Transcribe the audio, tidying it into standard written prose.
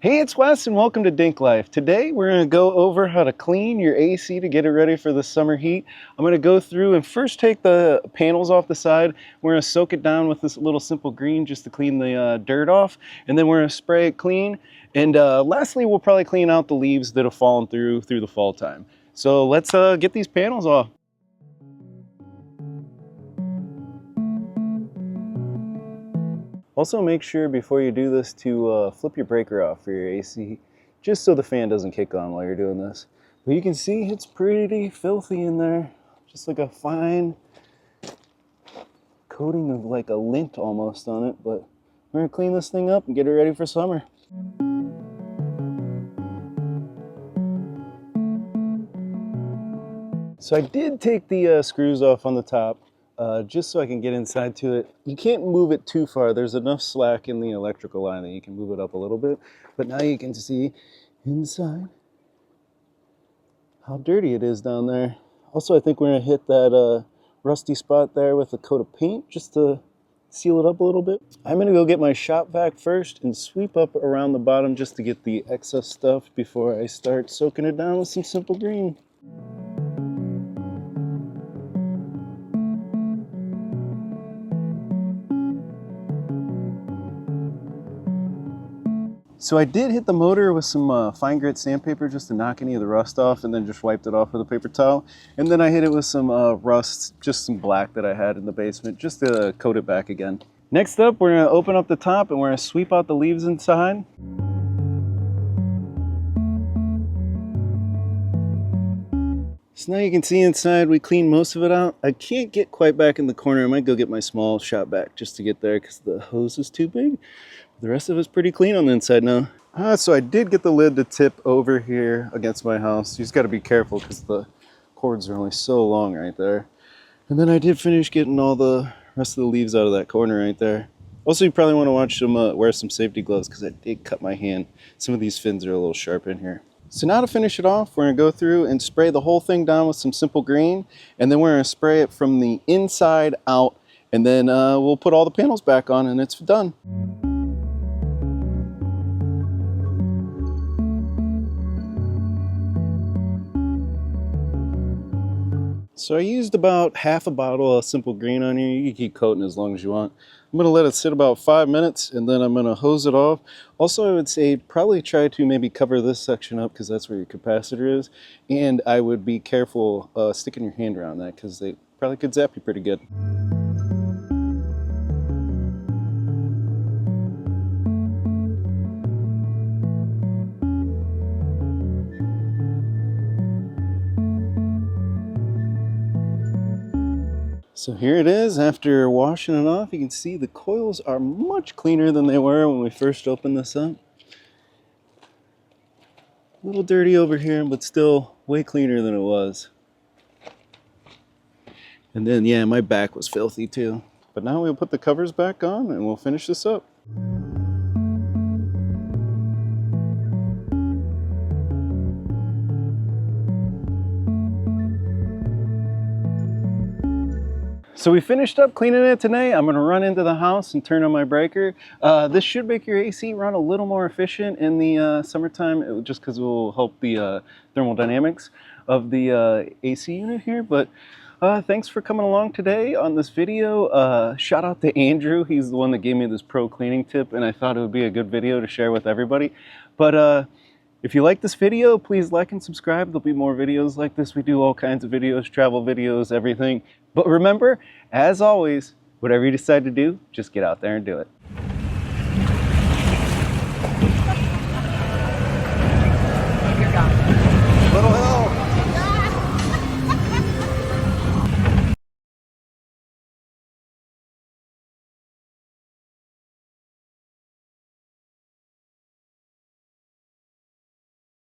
Hey, it's Wes and welcome to DinkLife. Today we're going to go over how to clean your AC to get it ready for the summer heat. I'm going to go through and first take the panels off the side. We're going to soak it down with this little simple green just to clean the dirt off. And then we're going to spray it clean. And lastly, we'll probably clean out the leaves that have fallen through the fall time. So let's get these panels off. Also, make sure before you do this to flip your breaker off for your AC, just so the fan doesn't kick on while you're doing this. But you can see it's pretty filthy in there, just like a fine coating of like a lint almost on it. But we're gonna clean this thing up and get it ready for summer. So I did take the screws off on the top. Just so I can get inside to it. You can't move it too far. There's enough slack in the electrical line that you can move it up a little bit. But now you can see inside how dirty it is down there. Also, I think we're going to hit that rusty spot there with a coat of paint just to seal it up a little bit. I'm going to go get my shop vac first and sweep up around the bottom just to get the excess stuff before I start soaking it down with some simple green. So I did hit the motor with some fine grit sandpaper just to knock any of the rust off, and then just wiped it off with a paper towel. And then I hit it with some rust, just some black that I had in the basement, just to coat it back again. Next up, we're gonna open up the top and we're gonna sweep out the leaves inside. So now you can see inside, we cleaned most of it out. I can't get quite back in the corner. I might go get my small shop vac just to get there because the hose is too big. The rest of it's pretty clean on the inside now. So I did get the lid to tip over here against my house. You just got to be careful because the cords are only so long right there. And then I did finish getting all the rest of the leaves out of that corner right there. Also, you probably want to watch them wear some safety gloves because I did cut my hand. Some of these fins are a little sharp in here. So now to finish it off, we're going to go through and spray the whole thing down with some simple green. And then we're going to spray it from the inside out. And then we'll put all the panels back on and it's done. So I used about half a bottle of simple green on here. You can keep coating as long as you want. I'm going to let it sit about 5 minutes and then I'm going to hose it off. Also, I would say probably try to maybe cover this section up because that's where your capacitor is. And I would be careful sticking your hand around that because they probably could zap you pretty good. So here it is after washing it off. You can see the coils are much cleaner than they were when we first opened this up. A little dirty over here, but still way cleaner than it was. And then, yeah, my back was filthy too. But now we'll put the covers back on and we'll finish this up. So we finished up cleaning it today. I'm going to run into the house and turn on my breaker. This should make your AC run a little more efficient in the summertime, just because it will help the thermal dynamics of the AC unit here. But thanks for coming along today on this video. Shout out to Andrew. He's the one that gave me this pro cleaning tip, and I thought it would be a good video to share with everybody. But if you like this video, please like and subscribe. There'll be more videos like this. We do all kinds of videos, travel videos, everything. But remember, as always, whatever you decide to do, just get out there and do it.